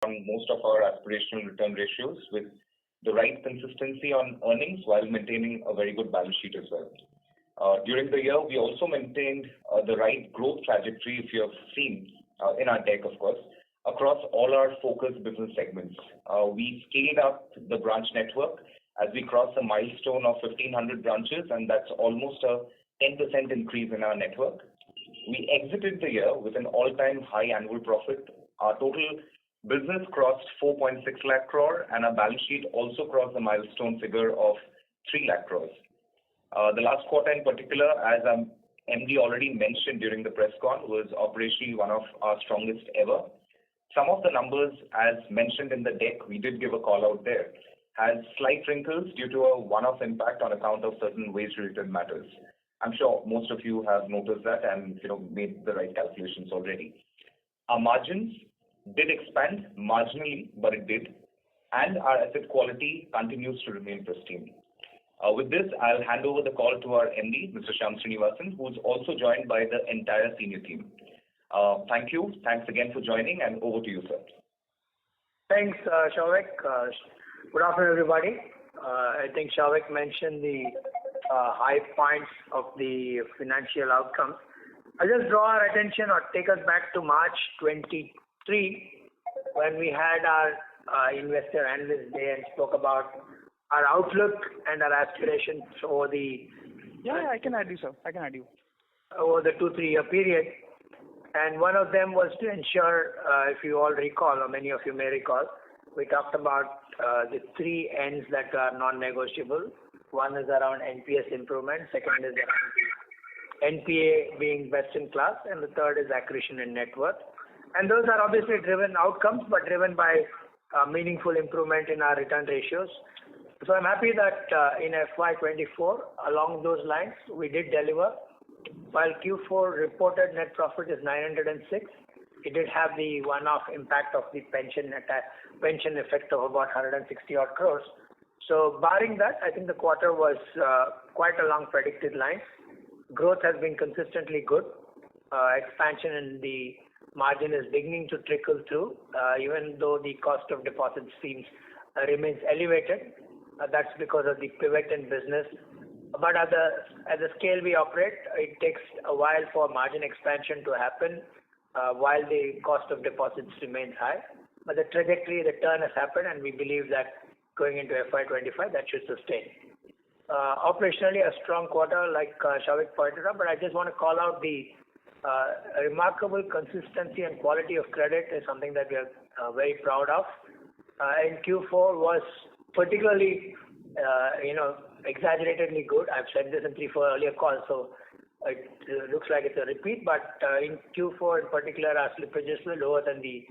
on most of our aspirational return ratios with the right consistency on earnings while maintaining a very good balance sheet as well. During the year, we also maintained the right growth trajectory, if you have seen in our deck, of course, across all our focus business segments. We scaled up the branch network as we crossed a milestone of 1,500 branches, and that's almost a 10% increase in our network. We exited the year with an all-time high annual profit. Our total business crossed 4.6 lakh crore, and our balance sheet also crossed the milestone figure of 3 lakh crores. The last quarter in particular, as MD already mentioned during the press con, was operationally one of our strongest ever. Some of the numbers, as mentioned in the deck, we did give a call out there, has slight wrinkles due to a one-off impact on account of certain wage-related matters. I'm sure most of you have noticed that and made the right calculations already. Our margins did expand marginally, but it did, and our asset quality continues to remain pristine. With this, I'll hand over the call to our MD, Mr. Shyam Srinivasan, who's also joined by the entire senior team. Thank you. Thanks again for joining, and over to you, sir. Thanks, Shavik. Good afternoon, everybody. I think Shavik mentioned the high points of the financial outcomes. I'll just draw our attention or take us back to March 23 when we had our investor analyst day and spoke about our outlook and our aspirations over the... Yeah, I can add you, sir. Over the 2-3 year period. And one of them was to ensure, if you all recall, or many of you may recall, we talked about the 3 N's that are non-negotiable. One is around NPS improvement, second is around NPA being best in class, and the third is accretion in net worth. And those are obviously driven outcomes, but driven by meaningful improvement in our return ratios. So I'm happy that in FY24, along those lines, we did deliver. While Q4 reported net profit is 906, it did have the one-off impact of the pension effect of about 160 odd crores. So barring that, I think the quarter was quite along predicted lines. Growth has been consistently good. Expansion in the margin is beginning to trickle through, even though the cost of deposits remains elevated. That's because of the pivot in business. But at the scale we operate, it takes a while for margin expansion to happen while the cost of deposits remains high. But the trajectory, the turn has happened, and we believe that going into FY25, that should sustain. Operationally, a strong quarter, like Shavik pointed out, but I just want to call out the remarkable consistency and quality of credit is something that we are very proud of. And Q4 was particularly, exaggeratedly good. I've said this in 3-4 earlier calls, so it looks like it's a repeat. But in Q4 in particular, our slippages were lower than the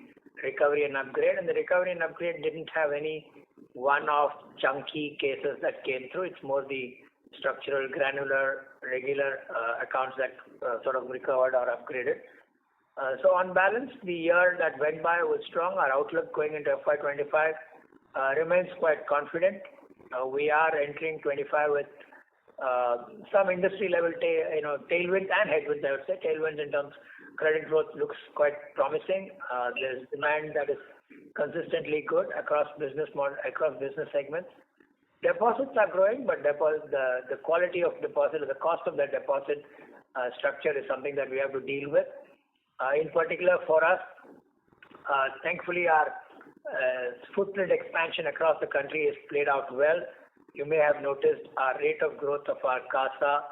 recovery and upgrade. And the recovery and upgrade didn't have any one-off chunky cases that came through. It's more the structural, granular, regular accounts that sort of recovered or upgraded. So on balance, the year that went by was strong. Our outlook going into FY25 remains quite confident. We are entering 25 with some industry level tailwinds and headwinds, I would say. Tailwinds in terms of credit growth looks quite promising. There's demand that is consistently good across business segments. Deposits are growing, but the quality of deposit or the cost of that deposit structure is something that we have to deal with. In particular for us, thankfully our footprint expansion across the country is played out well. You may have noticed our rate of growth of our CASA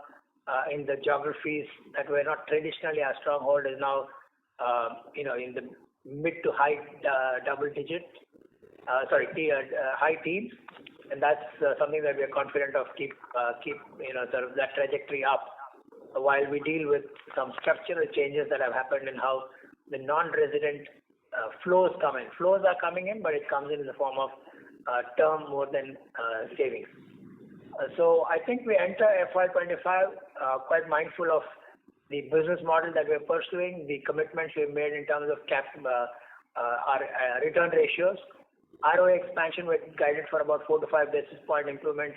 in the geographies that were not traditionally our stronghold is now in the mid to high high teens, and that's something that we are confident of keep sort of that trajectory up while we deal with some structural changes that have happened in how the non-resident flows come in. Flows are coming in, but it comes in the form of term more than savings. So I think we enter FY25 quite mindful of the business model that we're pursuing, the commitments we've made in terms of our return ratios. ROA expansion, we're guided for about 4 to 5 basis point improvement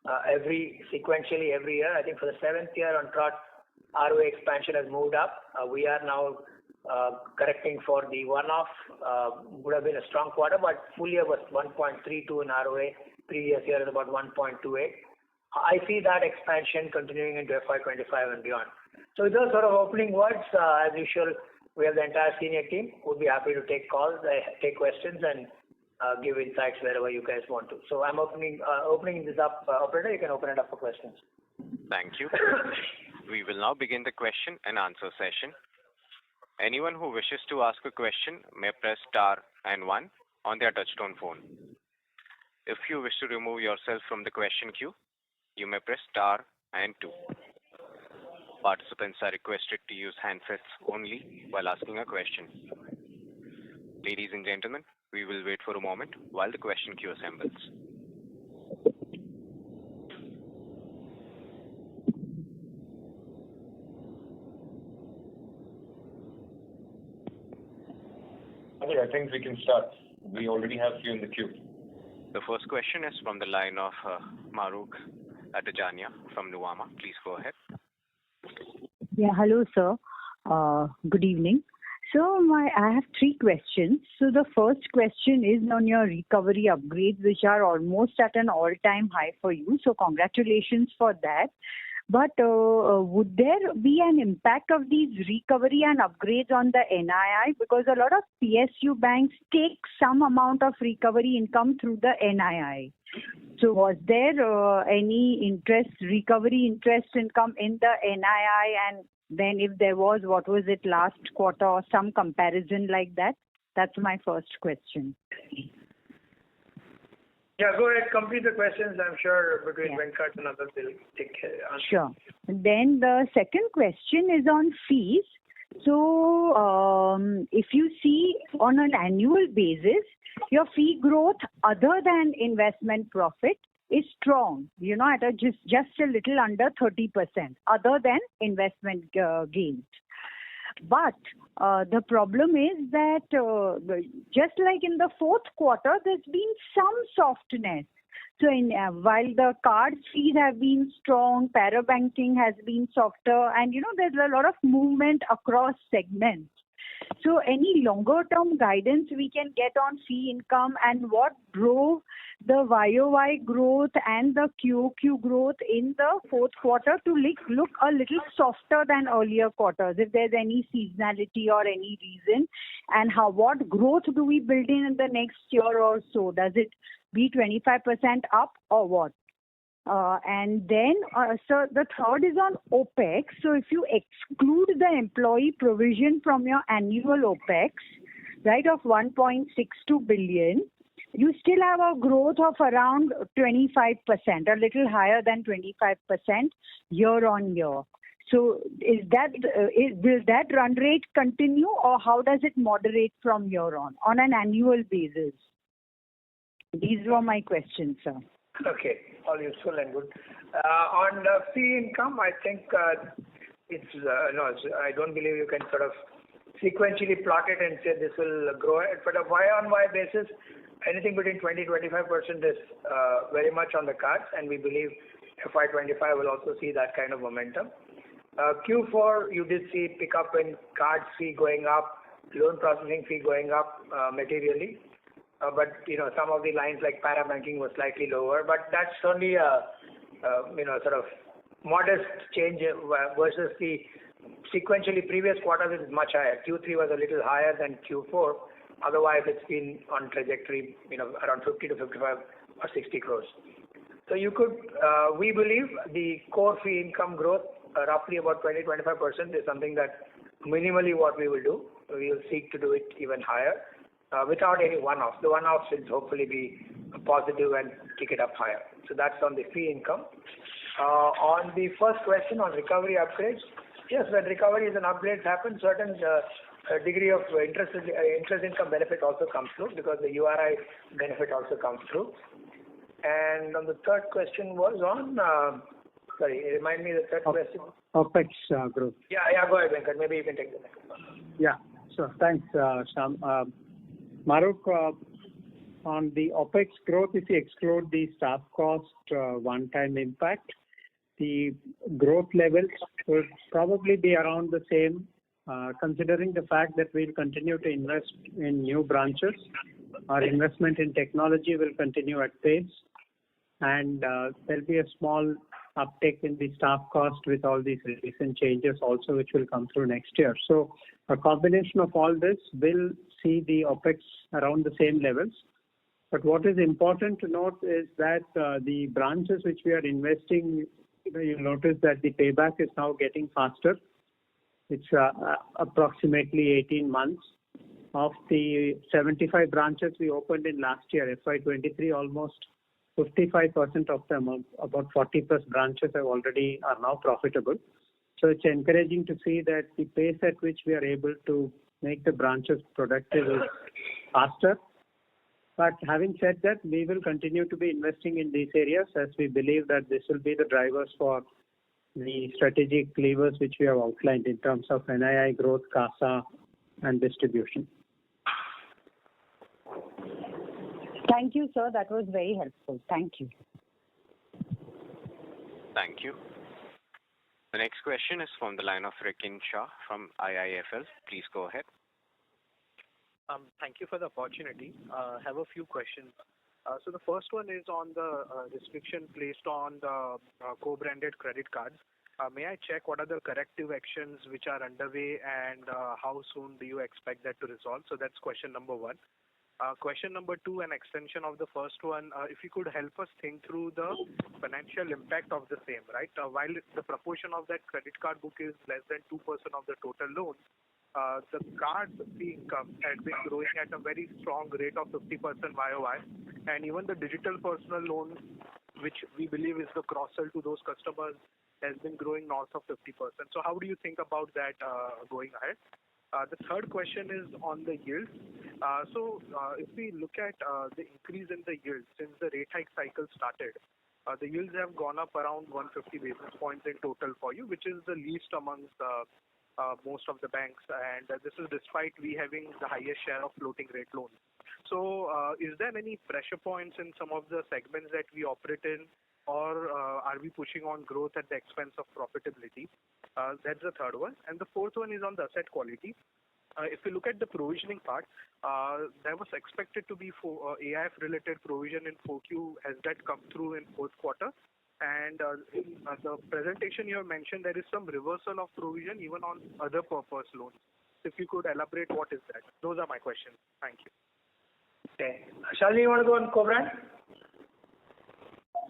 sequentially every year. I think for the 7th year on trot, ROA expansion has moved up. We are now Correcting for the one-off, would have been a strong quarter, but full year was 1.32 in ROA. Previous year is about 1.28. I see that expansion continuing into FY25 and beyond. So with those sort of opening words, as usual, we have the entire senior team. Would be happy to take calls, take questions, and give insights wherever you guys want to. So I'm opening this up. Operator, you can open it up for questions. Thank you. We will now begin the question and answer session. Anyone who wishes to ask a question may press star and 1 on their touchtone phone. If you wish to remove yourself from the question queue, you may press star and 2. Participants are requested to use handsets only while asking a question. Ladies and gentlemen, we will wait for a moment while the question queue assembles. Okay, I think we can start. We already have you in the queue. The first question is from the line of Mahrukh Adajania from Nuvama. Please go ahead. Yeah, hello, sir. Good evening. So I have 3 questions. So the first question is on your recovery upgrades, which are almost at an all-time high for you. So congratulations for that. But would there be an impact of these recovery and upgrades on the NII? Because a lot of PSU banks take some amount of recovery income through the NII. So was there any recovery interest income in the NII? And then if there was, what was it last quarter or some comparison like that? That's my first question. Yeah, go ahead, complete the questions. I'm sure between Venkat and others will take answer. Sure. Then the second question is on fees. So if you see on an annual basis, your fee growth other than investment profit is strong, at just a little under 30%, other than investment gains. But the problem is that just like in the fourth quarter, there's been some softness. So while the card fees have been strong, parabanking has been softer, and there's a lot of movement across segments. So any longer term guidance we can get on fee income, and what drove the YOY growth and the QOQ growth in the fourth quarter to look a little softer than earlier quarters, if there's any seasonality or any reason, and what growth do we build in the next year or so? Does it be 25% up or what? And then, so the third is on OPEX. So if you exclude the employee provision from your annual OPEX, right, of 1.62 billion, you still have a growth of around 25%, a little higher than 25% year on year. So will that run rate continue, or how does it moderate from here on an annual basis? These were my questions, sir. Okay, all useful and good. On the fee income, I think I don't believe you can sort of sequentially plot it and say this will grow it. But a Y-on-Y basis, anything between 20-25% is very much on the cards, and we believe FY25 will also see that kind of momentum. Q4, you did see pick up in card fee going up, loan processing fee going up materially. But some of the lines like parabanking was slightly lower, but that's only a sort of modest change versus the sequentially previous quarters is much higher. Q3 was a little higher than Q4. Otherwise, it's been on trajectory, around 50 to 55 or 60 crores. So you could, we believe the core fee income growth, roughly about 20-25% is something that minimally what we will do. We will seek to do it even higher. Without any one-offs. The one-offs will hopefully be positive and kick it up higher. So that's on the fee income. On the first question on recovery upgrades, yes, when recoveries and upgrades happen, certain degree of interest income benefit also comes through because the URI benefit also comes through. And on the third question was on, remind me the third question. OPEX growth. Yeah, go ahead, Venkat. Maybe you can take the next one. Yeah, sure. Thanks, Shyam. Maruk, on the OPEX growth, if you exclude the staff cost one-time impact, the growth levels will probably be around the same Considering the fact that we'll continue to invest in new branches, our investment in technology will continue at pace, and there'll be a small uptick in the staff cost with all these recent changes also, which will come through next year. So a combination of all this will see the OPEX around the same levels. But what is important to note is that the branches which we are investing, you'll notice that the payback is now getting faster. It's approximately 18 months. Of the 75 branches we opened in last year, FY23, almost 55% of them, about 40 plus branches are now profitable. So it's encouraging to see that the pace at which we are able to make the branches productive is faster. But having said that, we will continue to be investing in these areas as we believe that this will be the drivers for the strategic levers which we have outlined in terms of NII growth, CASA, and distribution. Thank you, sir. That was very helpful. Thank you. Thank you. The next question is from the line of Rikin Shah from IIFL. Please go ahead. Thank you for the opportunity. I have a few questions. So the first one is on the restriction placed on the co-branded credit cards. May I check what are the corrective actions which are underway and how soon do you expect that to resolve? So that's question number one. Question number two, an extension of the first one. If you could help us think through the financial impact of the same, right? While the proportion of that credit card book is less than 2% of the total loans, the card fee income had been growing at a very strong rate of 50% YOY, and even the digital personal loan, which we believe is the cross-sell to those customers, has been growing north of 50%. So how do you think about that going ahead? The third question is on the yields. If we look at the increase in the yields since the rate hike cycle started, the yields have gone up around 150 basis points in total for you, which is the least amongst most of the banks, and this is despite we having the highest share of floating rate loans. So is there any pressure points in some of the segments that we operate in, or are we pushing on growth at the expense of profitability? That's the third one. And the fourth one is on the asset quality. If you look at the provisioning part, there was expected to be for AIF related provision in 4Q. Has that come through in fourth quarter? And in the presentation you have mentioned there is some reversal of provision even on other purpose loans. If you could elaborate what is that? Those are my questions. Thank you. Okay. Shalini, you want to go on co-brand?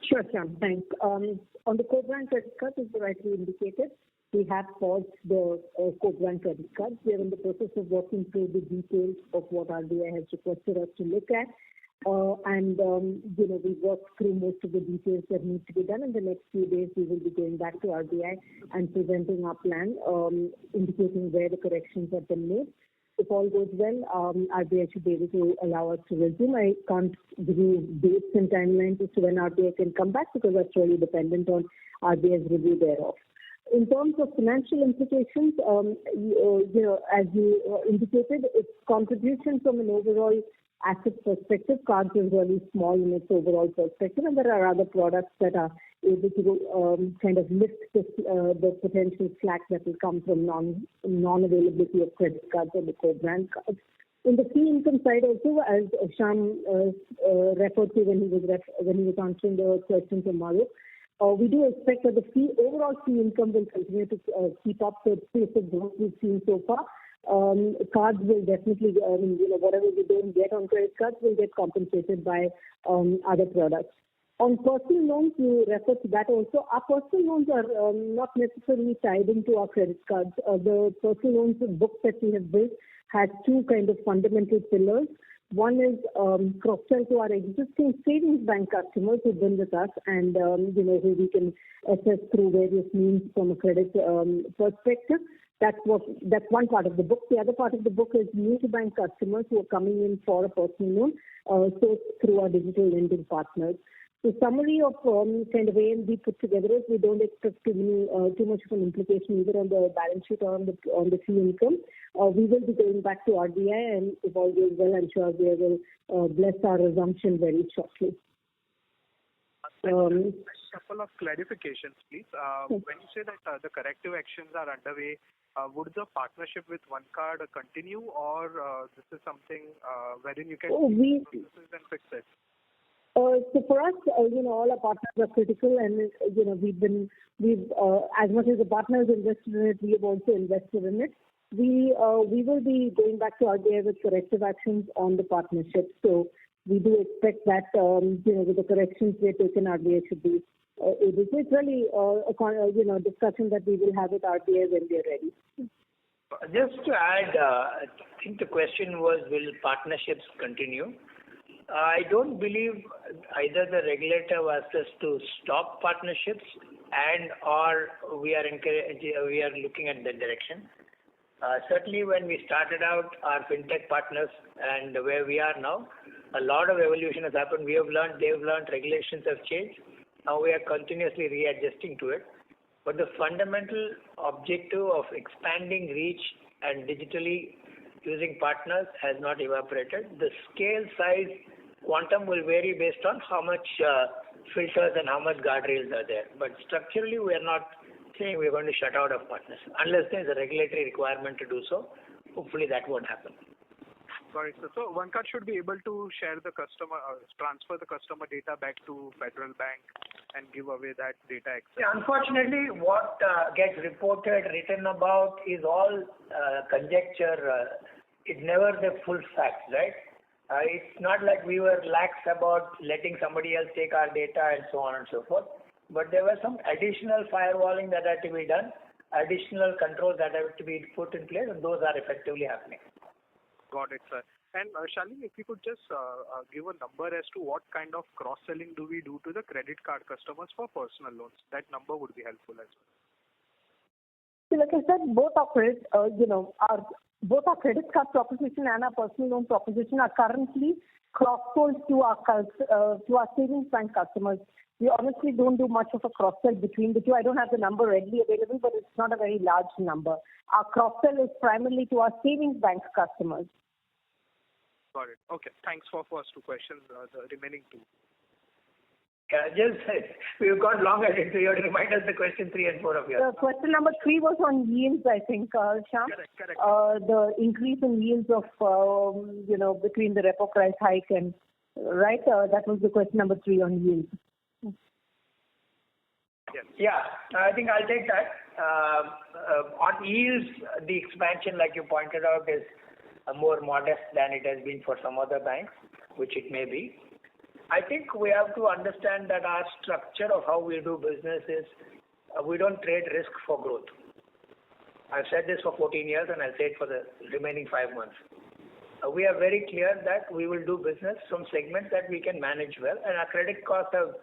Sure, Shyam. Thanks. On the co-brand credit card, as you rightly indicated, we have paused the co-brand credit cards. We are in the process of working through the details of what RBI has requested us to look at. We worked through most of the details that need to be done. In the next few days, we will be going back to RBI and presenting our plan, indicating where the corrections have been made. If all goes well, RBI should be able to allow us to resume. I can't give you dates and timelines as to when RBI can come back because that's really dependent on RBI's review thereof. In terms of financial implications, as you indicated, its contribution from an overall asset perspective, cards is really small in its overall perspective, and there are other products that are able to kind of lift the potential slack that will come from non-availability of credit cards or the co-brand cards. In the fee income side also, as Shyam referred to when he was answering the question from Mario, we do expect that the overall fee income will continue to keep up the pace of growth we've seen so far. Cards will definitely, whatever we don't get on credit cards will get compensated by other products. On personal loans, you referred to that also. Our personal loans are not necessarily tied into our credit cards. The personal loans book that we have built has two kind of fundamental pillars. One is cross-sell to our existing savings bank customers who've been with us and who we can assess through various means from a credit perspective. That's one part of the book. The other part of the book is new to bank customers who are coming in for a personal loan, sourced through our digital lending partners. The summary of kind of A and B put together is we don't expect too much of an implication either on the balance sheet or on the fee income. We will be going back to RBI, and if all goes well, I'm sure we will bless our resumption very shortly. A couple of clarifications, please. When you say that the corrective actions are underway, would the partnership with OneCard continue, or this is something wherein you can processes and fix it? So for us, all our partners are critical, and we've as much as the partners invested in it, we have also invested in it. We will be going back to RBI with corrective actions on the partnership. So we do expect that with the corrections we have taken, RBI should be able to. It's really a discussion that we will have with RBI when we are ready. Just to add, I think the question was, will partnerships continue? I don't believe either the regulator wants us to stop partnerships and or we are looking at that direction. Certainly when we started out our fintech partners and where we are now, a lot of evolution has happened. We have learned, they've learned, regulations have changed. Now we are continuously readjusting to it. But the fundamental objective of expanding reach and digitally using partners has not evaporated. The scale, size, quantum will vary based on how much filters and how much guardrails are there. But structurally, we are not saying we are going to shut out of partners unless there is a regulatory requirement to do so. Hopefully, that won't happen. Sorry, so OneCard should be able to share the customer, transfer the customer data back to Federal Bank and give away that data access. Yeah, unfortunately, what gets reported, written about is all conjecture. It's never the full fact, right? It's not like we were lax about letting somebody else take our data and so on and so forth. But there was some additional firewalling that had to be done, additional controls that have to be put in place, and those are effectively happening. Got it, sir. And Shalini, if you could just give a number as to what kind of cross-selling do we do to the credit card customers for personal loans? That number would be helpful as well. So like I said, both our credit card proposition and our personal loan proposition are currently cross-sold to our savings bank customers. We honestly don't do much of a cross-sell between the two. I don't have the number readily available, but it's not a very large number. Our cross-sell is primarily to our savings bank customers. Got it. Okay. Thanks for first two questions. The remaining two. We've got longer, so you have to remind us the question 3 and 4 of yours. Question number 3 was on yields, I think, Shyam. Correct. The increase in yields of, between the repo price hike and, right? That was the question number 3 on yields. Yes. Yeah, I think I'll take that. On yields, the expansion, like you pointed out, is more modest than it has been for some other banks, which it may be. I think we have to understand that our structure of how we do business is we don't trade risk for growth. I've said this for 14 years and I'll say it for the remaining 5 months. We are very clear that we will do business from segments that we can manage well, and our credit costs have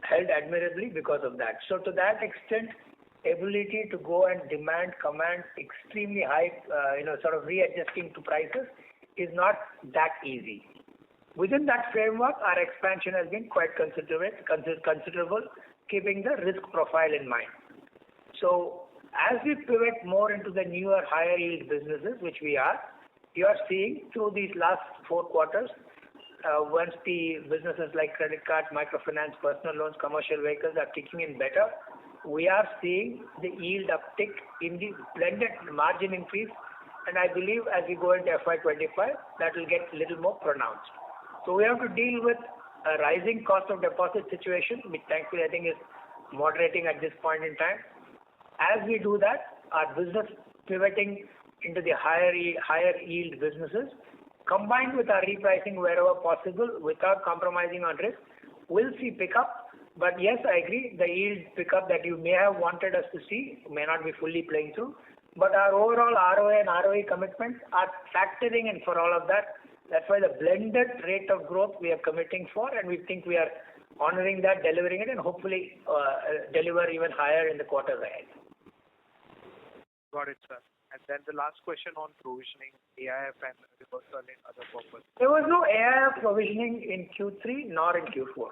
held admirably because of that. So to that extent, ability to go and command extremely high, sort of readjusting to prices is not that easy. Within that framework, our expansion has been quite considerable, keeping the risk profile in mind. So as we pivot more into the newer higher yield businesses, which we are, you are seeing through these last 4 quarters, once the businesses like credit cards, microfinance, personal loans, commercial vehicles are kicking in better, we are seeing the yield uptick in the blended margin increase, and I believe as we go into FY25, that will get a little more pronounced. So we have to deal with a rising cost of deposit situation, which thankfully I think is moderating at this point in time. As we do that, our business pivoting into the higher yield businesses, combined with our repricing wherever possible without compromising on risk, will see pickup. But yes, I agree, the yield pickup that you may have wanted us to see may not be fully playing through. But our overall ROA and ROE commitments are factoring in for all of that. That's why the blended rate of growth we are committing for, and we think we are honoring that, delivering it, and hopefully deliver even higher in the quarters ahead. Got it, sir. And then the last question on provisioning, AIF and reversal in other purpose. There was no AIF provisioning in Q3 nor in Q4.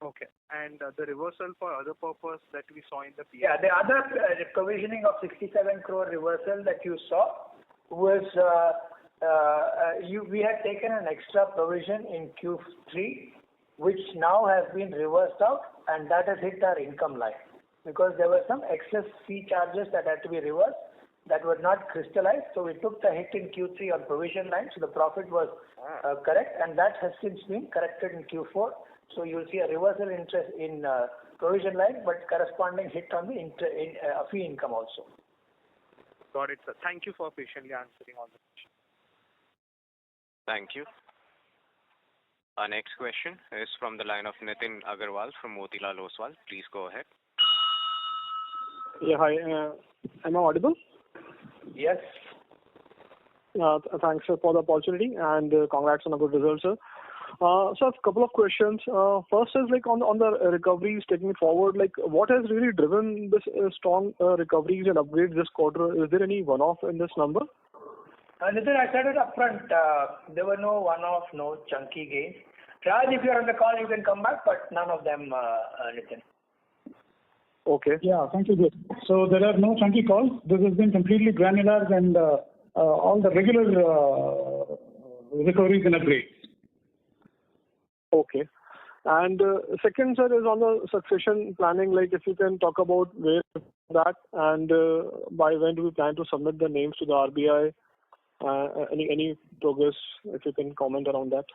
Okay. And the reversal for other purpose that we saw in the PL? Yeah, the other provisioning of 67 crore reversal that you saw was we had taken an extra provision in Q3, which now has been reversed out, and that has hit our income line. because there were some excess fee charges that had to be reversed that were not crystallized. So we took the hit in Q3 on provision line, so the profit was correct, and that has since been corrected in Q4. So you'll see a reversal interest in provision line, but corresponding hit on the fee income also. Got it, sir. Thank you for patiently answering all the questions. Thank you. Our next question is from the line of Nitin Agarwal from Motilal Oswal. Please go ahead. Yeah, hi. Am I audible? Yes. Thanks for the opportunity and congrats on a good result, sir. So a couple of questions. First is like on the recoveries taking it forward, like what has really driven this strong recoveries and upgrades this quarter? Is there any one-off in this number? Nitin, I said it up front. There were no one-off, no chunky gains. Raj, if you're on the call, you can come back, but none of them, Nitin. Okay. Yeah, thank you. So there are no chunky calls. This has been completely granular and all the regular recoveries and upgrades. Okay. And second, sir, is on the succession planning. Like, if you can talk about where that and by when do we plan to submit the names to the RBI? Any progress, if you can comment around that?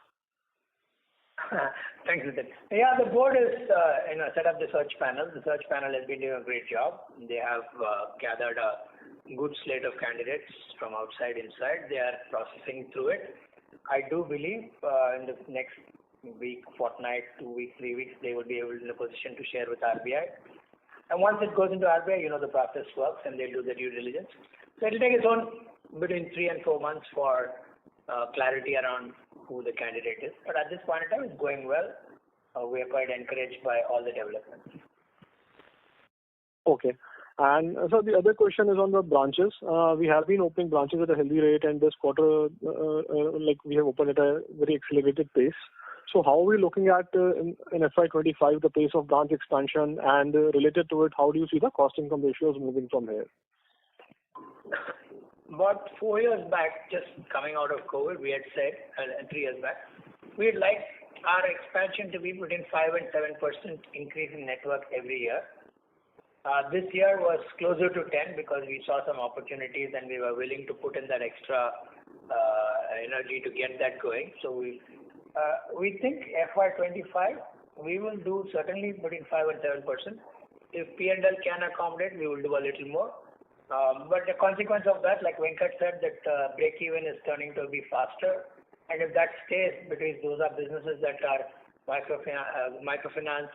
Thanks, Nitin. Yeah, the board is set up the search panel. The search panel has been doing a great job. They have gathered a good slate of candidates from outside, inside. They are processing through it. I do believe in the next week, fortnight, 2 weeks, 3 weeks, they will be able in a position to share with RBI. And once it goes into RBI, the process works and they'll do the due diligence. So it'll take its own between 3 and 4 months for clarity around who the candidate is. But at this point in time, it's going well. We are quite encouraged by all the developments. Okay. And so the other question is on the branches. We have been opening branches at a healthy rate, and this quarter, we have opened at a very accelerated pace. So how are we looking at in FY25 the pace of branch expansion, and related to it, how do you see the cost income ratios moving from here? About 4 years back, just coming out of COVID, we had said, 3 years back, we'd like our expansion to be between 5 and 7% increase in network every year. This year was closer to 10 because we saw some opportunities and we were willing to put in that extra energy to get that going. So we think FY25 we will do certainly between 5 and 7%. If P&L can accommodate, we will do a little more. But the consequence of that, like Venkat said, that break-even is turning to be faster. And if that stays, because those are businesses that are microfinance,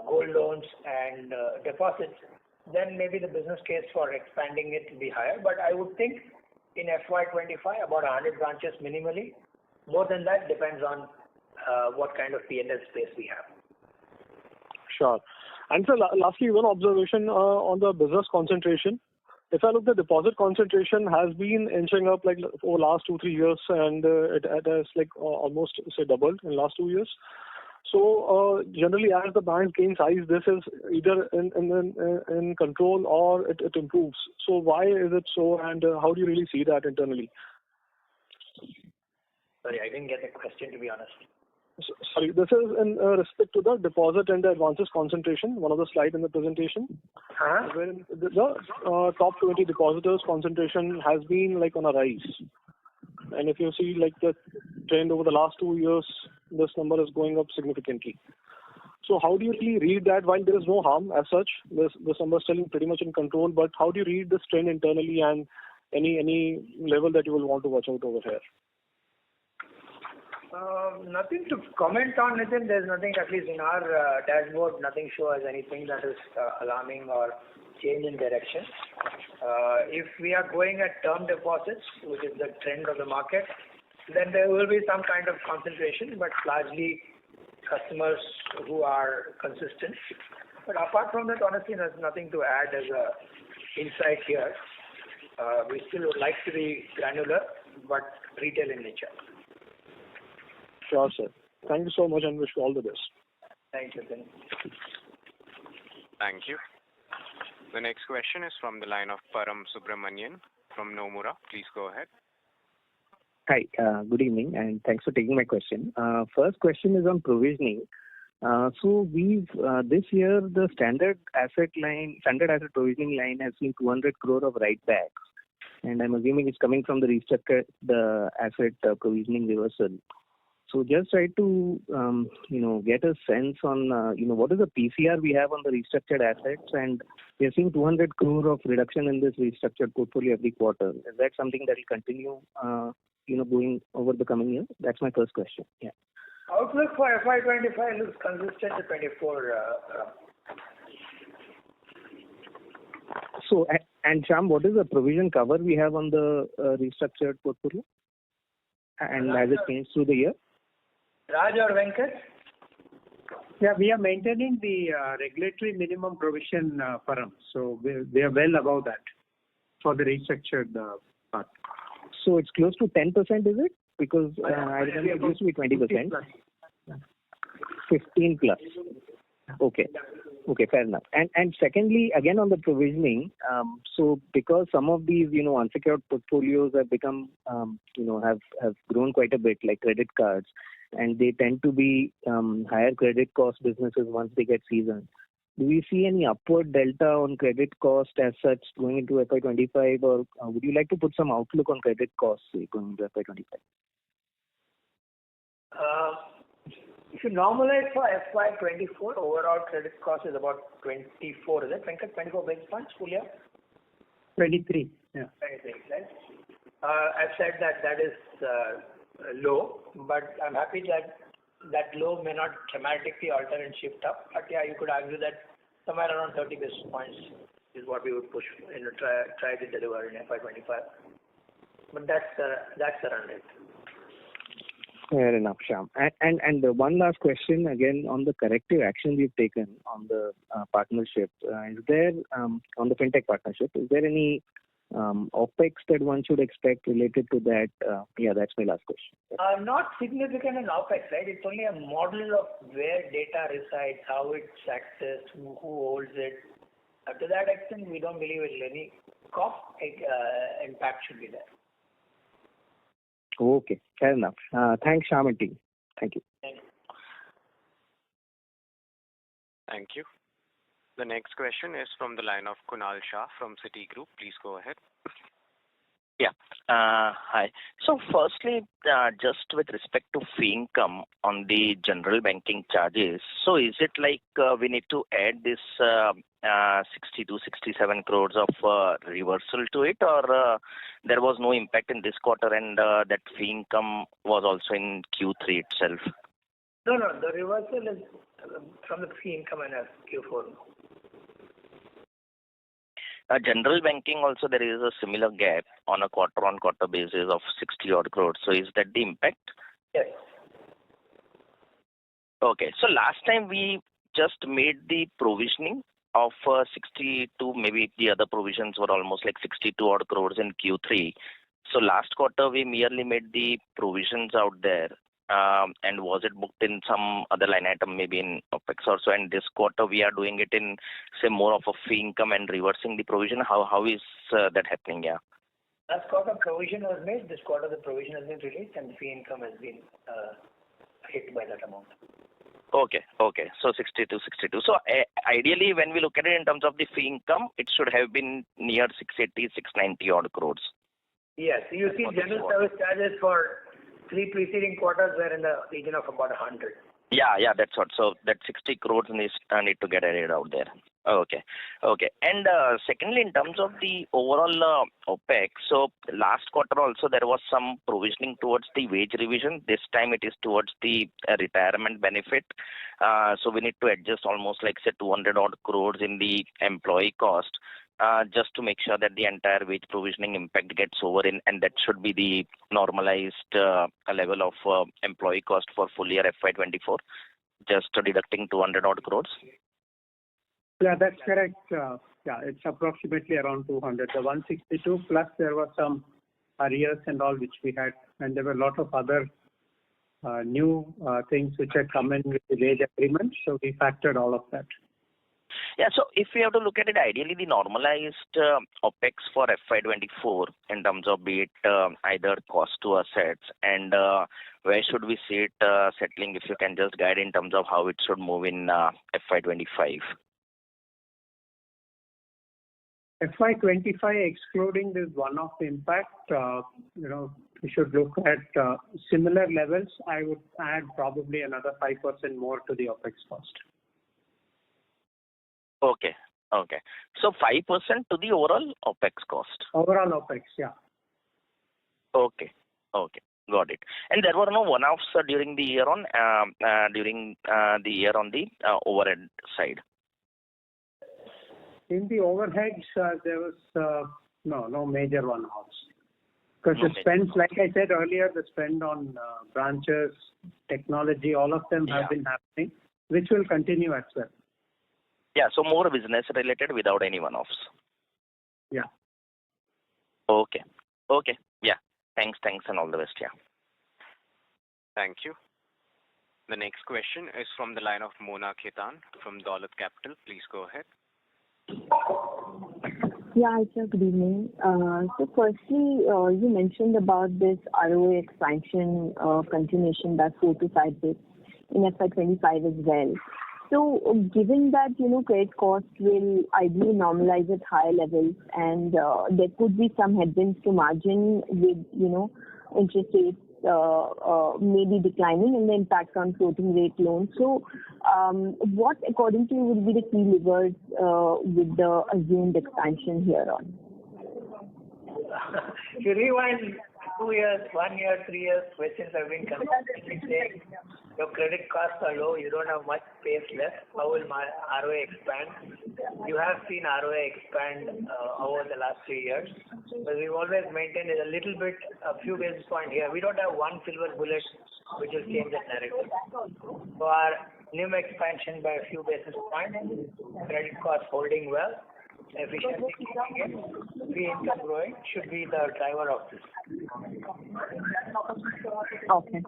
gold loans and deposits, then maybe the business case for expanding it will be higher. But I would think in FY25, about 100 branches minimally. More than that depends on what kind of P&L space we have. Sure. And so lastly, one observation on the business concentration. If I look, the deposit concentration has been inching up like over last 2-3 years, and it has like almost doubled in the last 2 years. So generally, as the banks gain size, this is either in control or it improves. So why is it so, and how do you really see that internally? Sorry, I didn't get the question, to be honest. Sorry, this is in respect to the deposit and the advances concentration, one of the slides in the presentation. Wherein the top 20 depositors concentration has been like on a rise. And if you see like the trend over the last 2 years, this number is going up significantly. So how do you really read that? While there is no harm as such, this number is still pretty much in control, but how do you read this trend internally, and any level that you will want to watch out over here? Nothing to comment on, Nitin. There's nothing, at least in our dashboard, nothing shows anything that is alarming or change in direction. If we are going at term deposits, which is the trend of the market, then there will be some kind of concentration, but largely customers who are consistent. But apart from that, honestly, there's nothing to add as a insight here. We still would like to be granular, but retail in nature. Sure, sir. Thank you so much and wish you all the best. Thank you, Tim. Thank you. The next question is from the line of Param Subramanian from Nomura. Please go ahead. Hi, good evening, and thanks for taking my question. First question is on provisioning. So we've this year the standard asset provisioning line has seen 200 crore of write backs, and I'm assuming it's coming from the asset provisioning reversal. So just try to get a sense on what is the PCR we have on the restructured assets, and we are seeing 200 crore of reduction in this restructured portfolio every quarter. Is that something that will continue going over the coming year? That's my first question. Yeah. Outlook for FY25 looks consistent to 24. So, and Shyam, what is the provision cover we have on the restructured portfolio? And has it changed through the year? Raj or Venkat? Yeah, we are maintaining the regulatory minimum provision, Param. So we are well above that for the restructured part. So it's close to 10%, is it? Because I remember it used to be 20%. 15 plus. Okay. Okay, fair enough. And secondly, again on the provisioning, so because some of these, unsecured portfolios have become, have grown quite a bit, like credit cards, and they tend to be higher credit cost businesses once they get seasoned. Do we see any upward delta on credit cost as such going into FY25, or would you like to put some outlook on credit costs going into FY25? If you normalize for FY24, overall credit cost is about 24, is it? Venkat, 24 basis points full year? 23, yeah. 23, right? I've said that is low, but I'm happy that low may not dramatically alter and shift up. But yeah, you could argue that somewhere around 30 basis points is what we would push, try to deliver in FY25. But that's the run rate. Fair enough, Shyam. And one last question again on the corrective action we've taken on the partnership. Is there on the fintech partnership? Is there any OPEX that one should expect related to that? Yeah, that's my last question. Not significant in OPEX, right? It's only a model of where data resides, how it's accessed, who holds it. To that extent, we don't believe any cost impact should be there. Okay, fair enough. Thanks, Shyam and team. Thank you. Thank you. Thank you. The next question is from the line of Kunal Shah from Citigroup. Please go ahead. Yeah. Hi. So firstly, just with respect to fee income on the general banking charges, so is it like we need to add this 67 crores of reversal to it, or there was no impact in this quarter and that fee income was also in Q3 itself? No, the reversal is from the fee income in Q4. General banking also there is a similar gap on a quarter-on-quarter basis of 60 odd crores. So is that the impact? Yes. Okay. So last time we just made the provisioning of 62, maybe the other provisions were almost like 62 odd crores in Q3. So last quarter we merely made the provisions out there. And was it booked in some other line item, maybe in OPEX or so? And this quarter we are doing it in, say, more of a fee income and reversing the provision. How is that happening? Yeah. Last quarter provision was made. This quarter the provision has been released and fee income has been hit by that amount. Okay. So 62. So ideally, when we look at it in terms of the fee income, it should have been near 680, 690 odd crores. Yes. You see general service charges for 3 preceding quarters were in the region of about 100. Yeah, that's what. So that 60 crores need to get added out there. Okay. And secondly, in terms of the overall OPEX, so last quarter also there was some provisioning towards the wage revision. This time it is towards the retirement benefit. So we need to adjust almost like say 200 odd crores in the employee cost. Just to make sure that the entire wage provisioning impact gets over in, and that should be the normalized level of employee cost for full year FY24, just deducting 200 odd crores. Yeah, that's correct. Yeah, it's approximately around 200. The 162 plus there were some arrears and all which we had, and there were a lot of other new things which had come in with the wage agreement, so we factored all of that. Yeah. So if we have to look at it, ideally the normalized OpEx for FY24 in terms of be it either cost to assets and where should we see it settling, if you can just guide in terms of how it should move in FY25. FY25, excluding this one-off impact, we should look at similar levels. I would add probably another 5% more to the OpEx cost. Okay. So 5% to the overall OpEx cost. Overall OpEx, yeah. Okay. Got it. And there were no one-offs during the year on the overhead side. In the overheads, there was no major one-offs. Because the spends, like I said earlier, the spend on branches, technology, all of them have been happening, which will continue as well. Yeah, so more business related without any one-offs. Yeah. Okay. Yeah. Thanks, and all the best. Yeah. Thank you. The next question is from the line of Mona Khetan from Dolat Capital. Please go ahead. Yeah, hi sir, good evening. So firstly, you mentioned about this ROA expansion continuation, that 4 to 5 bits in FY25 as well. So given that, credit costs will ideally normalize at higher levels and there could be some headwinds to margin with, interest rates maybe declining and the impact on floating rate loans. So what, according to you, would be the key levers with the assumed expansion here on? If you rewind 2 years, 1 year, 3 years, questions have been consistently saying your credit costs are low, you don't have much space left. How will my ROA expand? You have seen ROA expand over the last 3 years. But we've always maintained it a few basis points here. We don't have one silver bullet which will change the narrative. So our NIM expansion by a few basis points, credit costs holding well, efficiency kicking in, fee income growing should be the driver of this. Okay.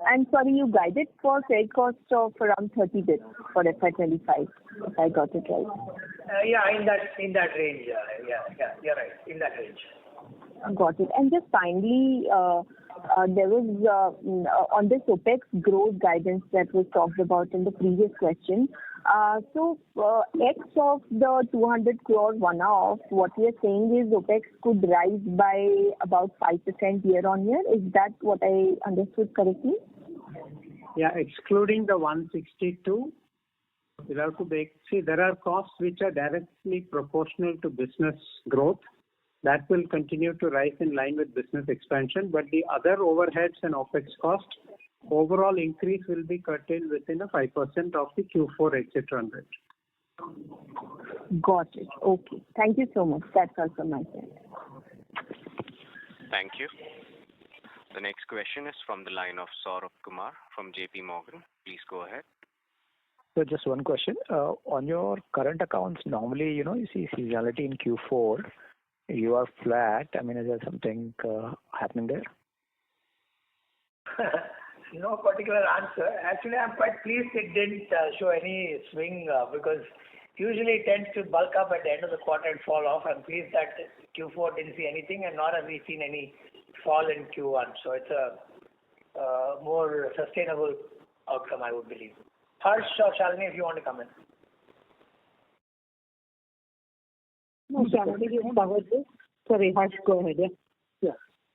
And sorry, you guided for credit cost of around 30 bits for FY25, if I got it right. In that range. Yeah, you're right. In that range. Got it. And just finally, there was on this OpEx growth guidance that was talked about in the previous question. So, X of the 200 crore one-off, what we are saying is OpEx could rise by about 5% year on year. Is that what I understood correctly? Yeah, excluding the 162, we'll have to there are costs which are directly proportional to business growth. That will continue to rise in line with business expansion, but the other overheads and OpEx cost overall increase will be curtailed within a 5% of the Q4 exit run rate. Got it. Okay. Thank you so much. That's all from my side. Thank you. The next question is from the line of Saurabh Kumar from JP Morgan. Please go ahead. So just one question. On your current accounts, normally, you see seasonality in Q4. You are flat. I mean, is there something happening there? No particular answer. Actually, I'm quite pleased it didn't show any swing because usually it tends to bulk up at the end of the quarter and fall off. I'm pleased that Q4 didn't see anything and nor have we seen any fall in Q1. So it's a more sustainable outcome, I would believe. Harsh or Shalini, if you want to come in. No, Shalini, you covered this. Sorry, Harsh, go ahead.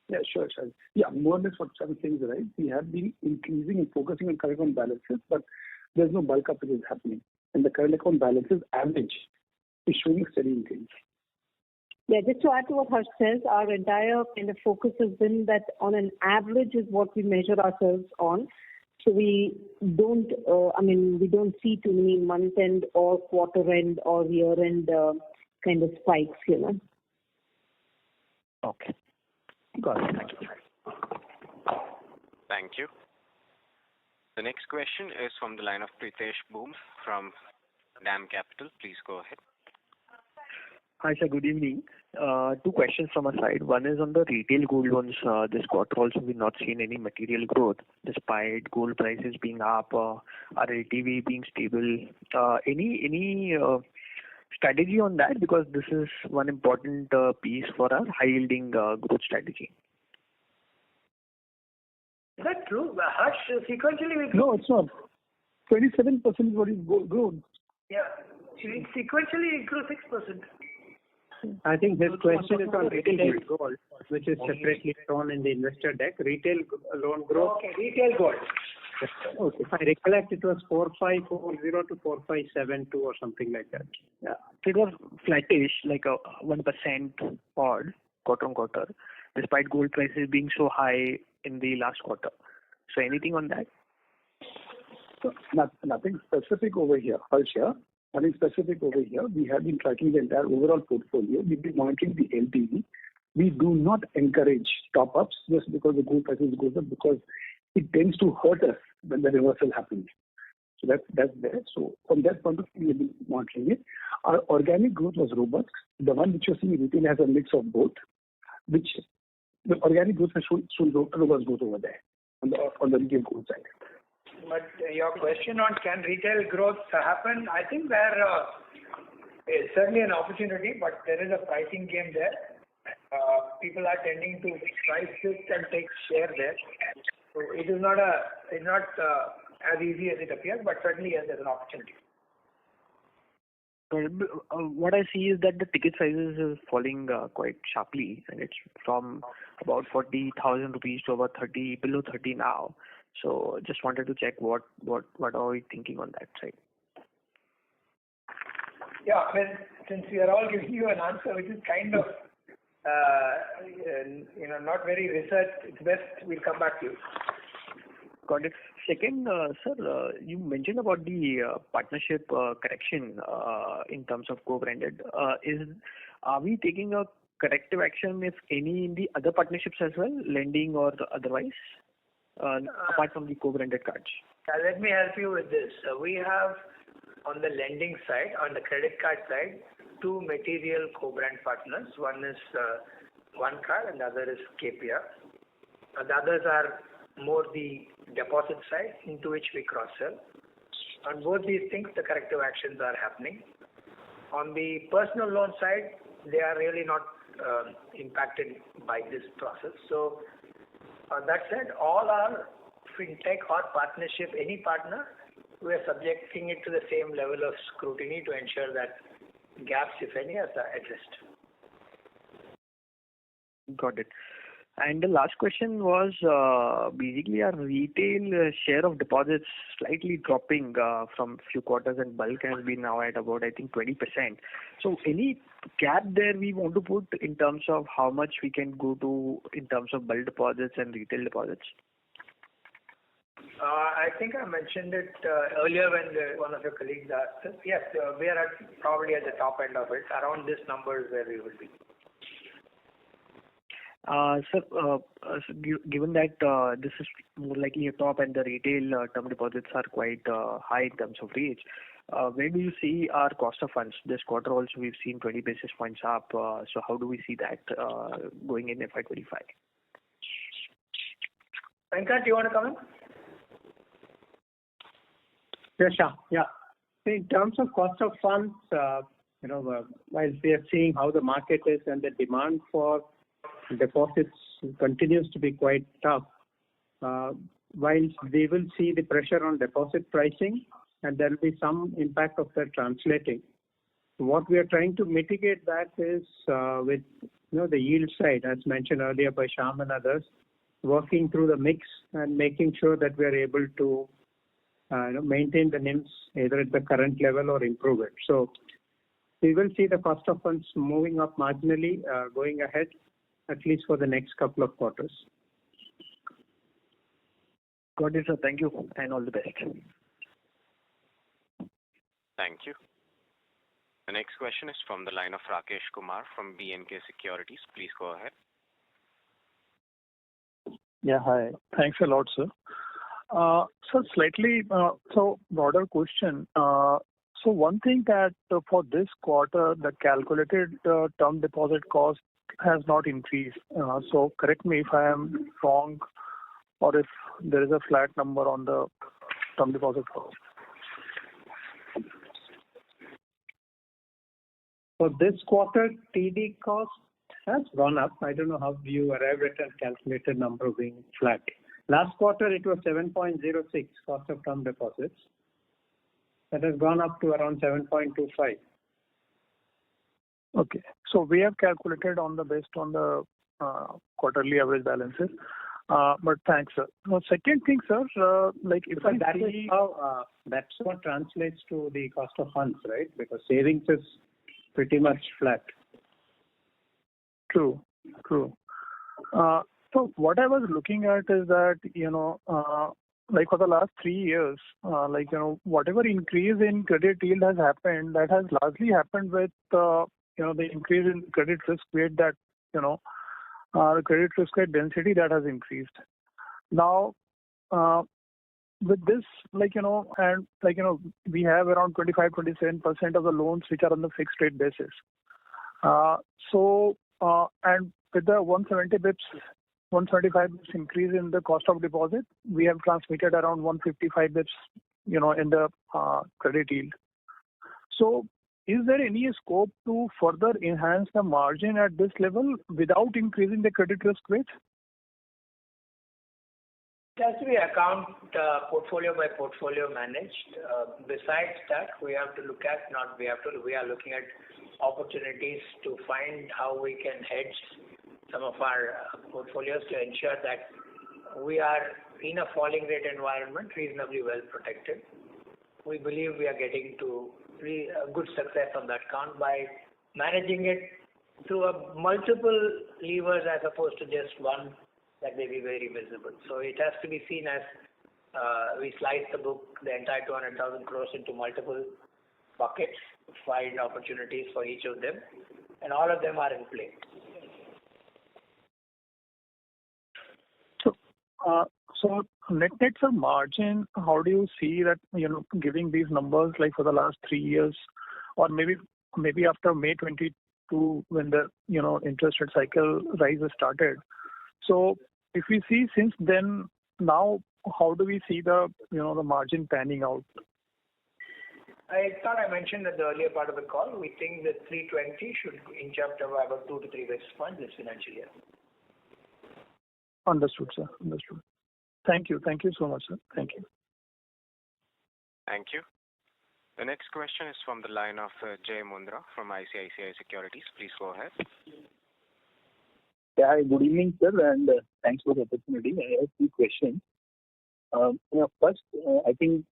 Yeah, sure. Yeah, more or less what I'm saying is right. We have been increasing and focusing on current account balances, but there's no bulk up which is happening. And the current account balances average is showing a steady increase. Yeah, just to add to what Harsh says, our entire kind of focus has been that on an average is what we measure ourselves on. So we don't, we don't see too many month-end or quarter-end or year-end kind of spikes, Okay. Got it. Thank you. Thank you. The next question is from the line of Pritesh Boom from DAM Capital. Please go ahead. Hi, sir. Good evening. Two questions from our side. One is on the retail gold loans. This quarter also we've not seen any material growth despite gold prices being up, our LTV being stable. Any strategy on that? Because this is one important piece for our high-yielding growth strategy. Is that true? Harsh, sequentially we No, it's not. 27% is what is grown. Yeah. Sequentially it grew 6%. I think this question is on retail gold, which is separately shown in the investor deck. Retail loan growth. Okay, retail gold. Okay. If I recollect, it was 4540 to 4572 or something like that. Yeah. So it was flattish, like a 1% odd quarter on quarter, despite gold prices being so high in the last quarter. So anything on that? So nothing specific over here, Harsha. Nothing specific over here. We have been tracking the entire overall portfolio. We've been monitoring the LTV. We do not encourage top-ups just because the gold prices goes up, because it tends to hurt us when the reversal happens. So that's there. So from that point of view, we've been monitoring it. Our organic growth was robust. The one which you're seeing in retail has a mix of both, which the organic growth has shown robust growth over there on the retail gold side. But your question on can retail growth happen, I think there is certainly an opportunity, but there is a pricing game there. People are tending to price shift and take share there. So it is not as easy as it appears, but certainly yes, there's an opportunity. What I see is that the ticket sizes is falling quite sharply, and it's from about 40,000 rupees to about below 30 now. So just wanted to check what are we thinking on that side? Yeah, I mean, since we are all giving you an answer which is kind of not very researched, it's best we'll come back to you. Got it. Second, sir, you mentioned about the partnership correction in terms of co-branded. Are we taking a corrective action, if any, in the other partnerships as well, lending or otherwise, apart from the co-branded cards? Let me help you with this. We have on the lending side, on the credit card side, two material co-brand partners. One is One Card and the other is KPR. The others are more the deposit side into which we cross-sell. On both these things, the corrective actions are happening. On the personal loan side, they are really not impacted by this process. So that said, all our fintech or partnership, any partner, we are subjecting it to the same level of scrutiny to ensure that gaps, if any, are addressed. Got it. And the last question was basically our retail share of deposits slightly dropping from few quarters, and bulk has been now at about, I think, 20%. So any cap there we want to put in terms of how much we can go to in terms of bulk deposits and retail deposits? I think I mentioned it earlier when one of your colleagues asked us. Yes, we are probably at the top end of it. Around this number is where we will be. Sir, given that this is more likely a top and the retail term deposits are quite high in terms of rates, where do you see our cost of funds? This quarter also we've seen 20 basis points up. So how do we see that going in FY25? Venkat, do you want to come in? Yes, sure. Yeah. In terms of cost of funds, while we are seeing how the market is and the demand for deposits continues to be quite tough, while we will see the pressure on deposit pricing and there will be some impact of that translating. What we are trying to mitigate that is with the yield side, as mentioned earlier by Shyam and others, working through the mix and making sure that we are able to maintain the NIMs either at the current level or improve it. So we will see the cost of funds moving up marginally going ahead, at least for the next couple of quarters. Got it, sir. Thank you and all the best. Thank you. The next question is from the line of Rakesh Kumar from B&K Securities. Please go ahead. Yeah, hi. Thanks a lot, sir. So slightly, broader question. So one thing that for this quarter, the calculated term deposit cost has not increased. So correct me if I am wrong, or if there is a flat number on the term deposit cost. For this quarter, TD cost has gone up. I don't know how you arrived at a calculated number being flat. Last quarter, it was 7.06 cost of term deposits. That has gone up to around 7.25. Okay. So we have calculated based on the quarterly average balances. But thanks, sir. Now, second thing, sir, like if I That see... is how, that's what translates to the cost of funds, right? Because savings is pretty much flat. True. So what I was looking at is that, like for the last 3 years, whatever increase in credit yield has happened, that has largely happened with, the increase in credit risk weight that, the credit risk weight density that has increased. Now, with this, we have around 25-27% of the loans which are on the fixed rate basis. And with the 170 bips, 125 bips increase in the cost of deposit, we have transmitted around 155 bips, in the credit yield. So, is there any scope to further enhance the margin at this level without increasing the credit risk weight? It has to be account portfolio by portfolio managed. Besides that, we are looking at opportunities to find how we can hedge some of our portfolios to ensure that we are in a falling rate environment reasonably well protected. We believe we are getting to a good success on that count by managing it through multiple levers as opposed to just one that may be very visible. So it has to be seen as we slice the book, the entire 200,000 crores into multiple buckets, find opportunities for each of them, and all of them are in play. So net for margin, how do you see that, giving these numbers like for the last 3 years, or maybe after May 22 when the, interest rate cycle rise started. So if we see since then, now how do we see the, the margin panning out? I thought I mentioned at the earlier part of the call, we think that 320 should inch up to about 2 to 3 basis points this financial year. Understood, sir. Understood. Thank you. Thank you so much, sir. Thank you. Thank you. The next question is from the line of Jay Mundra from ICICI Securities. Please go ahead. Yeah, hi, good evening, sir, and thanks for the opportunity. I have 2 questions. First, I think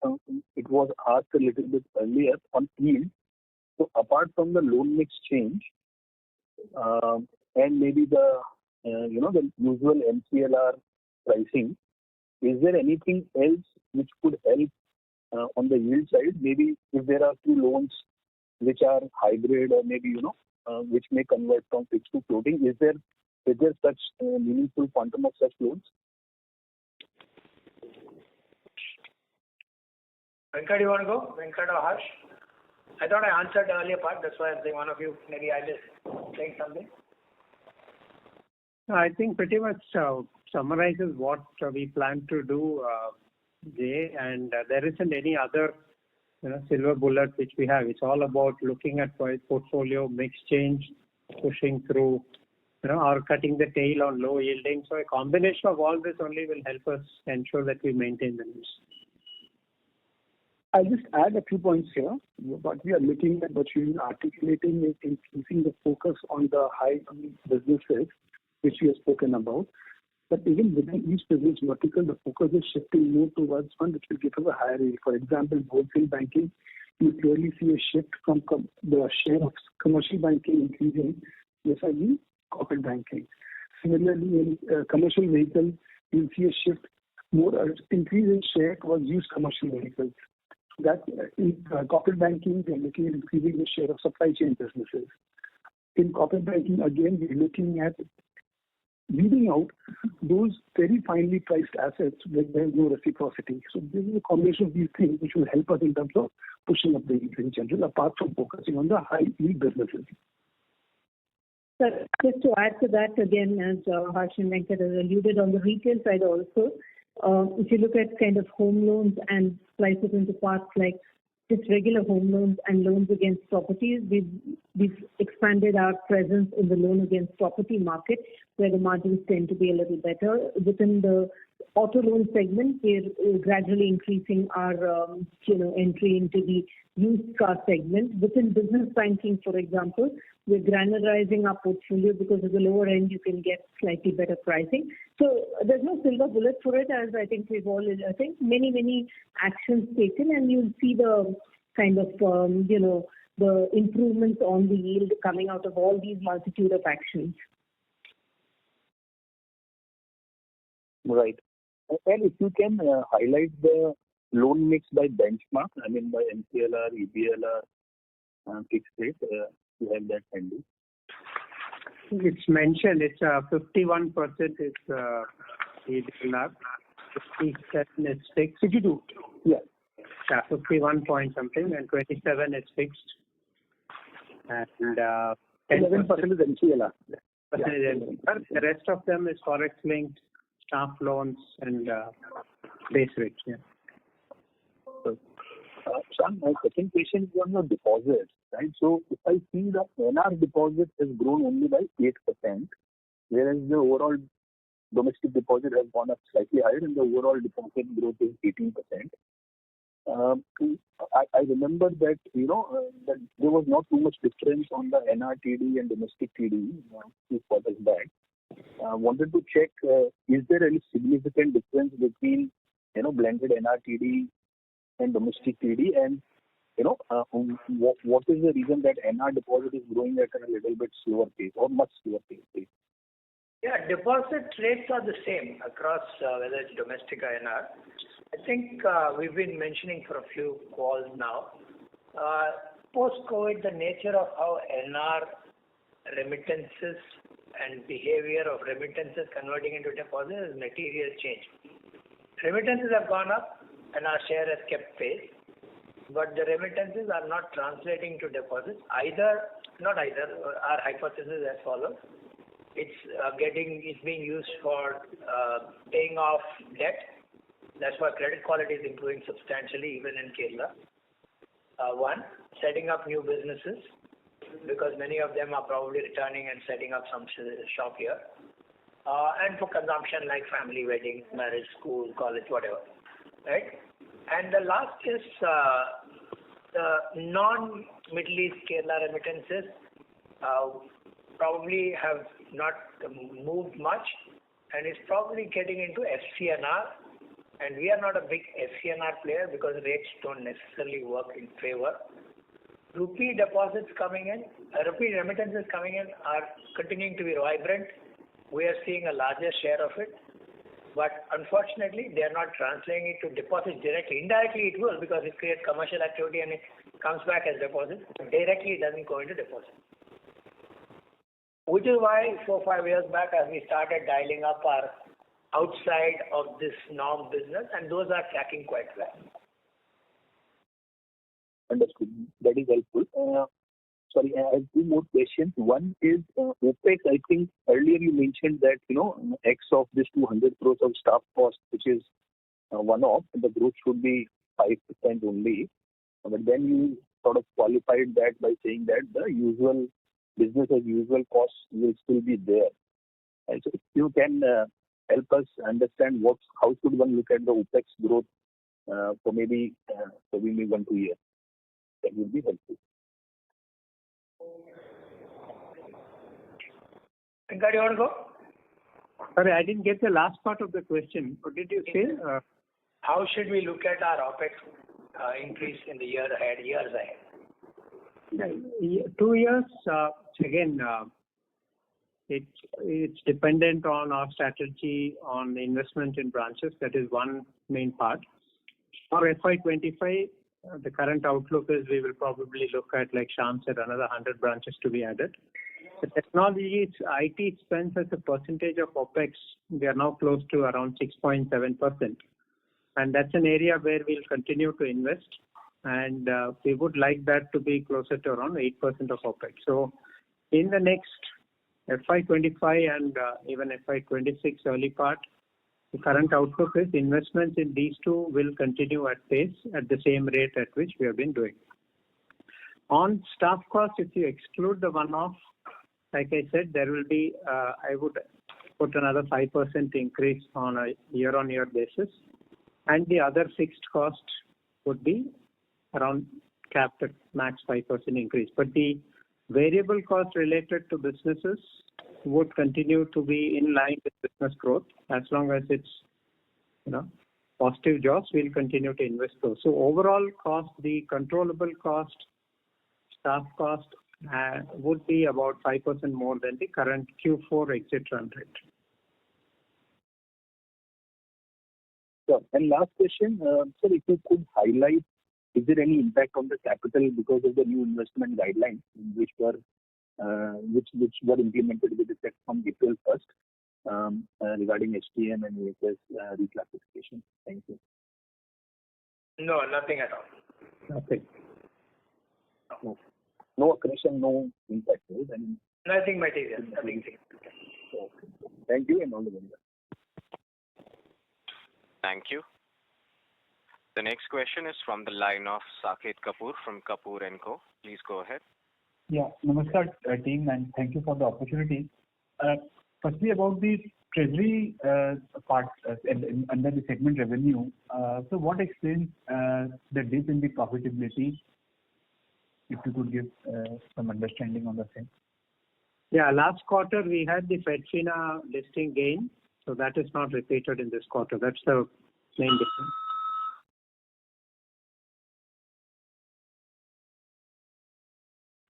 it was asked a little bit earlier on yield. So apart from the loan mix change and maybe the the usual MCLR pricing, is there anything else which could help on the yield side? Maybe if there are few loans which are hybrid or maybe which may convert from fixed to floating, is there such meaningful quantum of such loans? Venkat, you want to go? Venkat or Harsh? I thought I answered the earlier part. That's why I'm saying one of you, maybe I just saying something. I think pretty much summarizes what we plan to do, Jay, and there isn't any other silver bullet which we have. It's all about looking at portfolio mix change, pushing through, or cutting the tail on low yielding. So a combination of all this only will help us ensure that we maintain the NIMs. I'll just add a few points here. What we are looking at, what you are articulating is increasing the focus on the high businesses, which we have spoken about. But even within each business vertical, the focus is shifting more towards one which will give us a higher yield. For example, wholesale banking, you clearly see a shift from the share of commercial banking increasing vis-a-vis corporate banking. Similarly, in commercial vehicles, you'll see a shift, more increase in share towards used commercial vehicles. That in corporate banking, they're looking at increasing the share of supply chain businesses. In corporate banking, again, we're looking at weeding out those very finely priced assets where there is no reciprocity. So this is a combination of these things which will help us in terms of pushing up the yield in general, apart from focusing on the high yield businesses. Sir, just to add to that again, as Harsh and Venkat has alluded on the retail side also, if you look at kind of home loans and slice it into parts like just regular home loans and loans against properties, we've expanded our presence in the loan against property market where the margins tend to be a little better. Within the auto loan segment, we're gradually increasing our entry into the used car segment. Within business banking, for example, we're granularizing our portfolio because at the lower end you can get slightly better pricing. So there's no silver bullet for it, as I think we've all, many actions taken, and you'll see the kind of, the improvements on the yield coming out of all these multitude of actions. Right. And if you can highlight the loan mix by benchmark, I mean by MCLR, EBLR, fixed rate, you have that handy. It's mentioned, it's 51% is EBLR, 57 is fixed. 52. Yeah. 51 point something, and 27 is fixed. And 11% is MCLR. The rest of them is forex linked, staff loans, and base rates. Yeah. Shan, my second question is on your deposits, right? So if I see the NR deposit has grown only by 8%, whereas the overall domestic deposit has gone up slightly higher and the overall deposit growth is 18%. I remember that, that there was not too much difference on the NR TD and domestic TD few quarters back. Wanted to check, is there any significant difference between, blended NR TD and domestic TD, and what is the reason that NR deposit is growing at a little bit slower pace or much slower pace? Yeah, deposit rates are the same across whether it's domestic or NR. I think we've been mentioning for a few calls now. Post-COVID, the nature of how NR remittances and behavior of remittances converting into deposits is material change. Remittances have gone up and our share has kept pace, but the remittances are not translating to deposits. Our hypothesis is as follows. It's being used for paying off debt. That's why credit quality is improving substantially even in Kerala. One, setting up new businesses, because many of them are probably returning and setting up some shop here. And for consumption like family weddings, marriage, school, college, whatever. Right? And the last is the non-Middle East Kerala remittances probably have not moved much and is probably getting into FCNR. And we are not a big FCNR player because rates don't necessarily work in favor. Rupee deposits coming in, rupee remittances coming in are continuing to be vibrant. We are seeing a larger share of it. But unfortunately, they are not translating it to deposits directly. Indirectly, it will because it creates commercial activity and it comes back as deposits. Directly, it doesn't go into deposits. Which is why 4-5 years back, as we started dialing up our outside of this norm business, and those are tracking quite well. Understood. That is helpful. Sorry, I have two more questions. One is OPEX. I think earlier you mentioned that, X of this 200 crores of staff cost, which is one-off, the growth should be 5% only. But then you sort of qualified that by saying that the usual business as usual costs will still be there. And so if you can help us understand how should one look at the OPEX growth for maybe 1-2 years, that would be helpful. Venkat, you want to go? Sorry, I didn't get the last part of the question. What did you say? How should we look at our OPEX increase in the years ahead? 2 years, again, it's dependent on our strategy on investment in branches. That is one main part. For FY25, the current outlook is we will probably look at, like Shyam said, another 100 branches to be added. The technology, IT spends as a percentage of OPEX, we are now close to around 6.7%. And that's an area where we'll continue to invest. And we would like that to be closer to around 8% of OPEX. So in the next FY25 and even FY26 early part, the current outlook is investments in these two will continue at pace at the same rate at which we have been doing. On staff cost, if you exclude the one-off, like I said, there will be, I would put another 5% increase on a year-on-year basis. And the other fixed cost would be around capped at max 5% increase. But the variable cost related to businesses would continue to be in line with business growth. As long as it's, positive jaws, we'll continue to invest those. So overall cost, the controllable cost, staff cost would be about 5% more than the current Q4 exit run rate. Sure. And last question, sir, if you could highlight, is there any impact on the capital because of the new investment guidelines which were implemented with effect from April 1st regarding HTM and AFS reclassification? Thank you. No, nothing at all. Nothing. No accretion, no impact, right? I mean, nothing material. Nothing. Okay. Thank you and all the best. Thank you. The next question is from the line of Saket Kapoor from Kapoor & Co. Please go ahead. Yeah, namaskar team, and thank you for the opportunity. Firstly, about the treasury part under the segment revenue, so what explains the dip in the profitability? If you could give some understanding on the same. Yeah, last quarter we had the FedFina listing gain, so that is not repeated in this quarter. That's the main difference.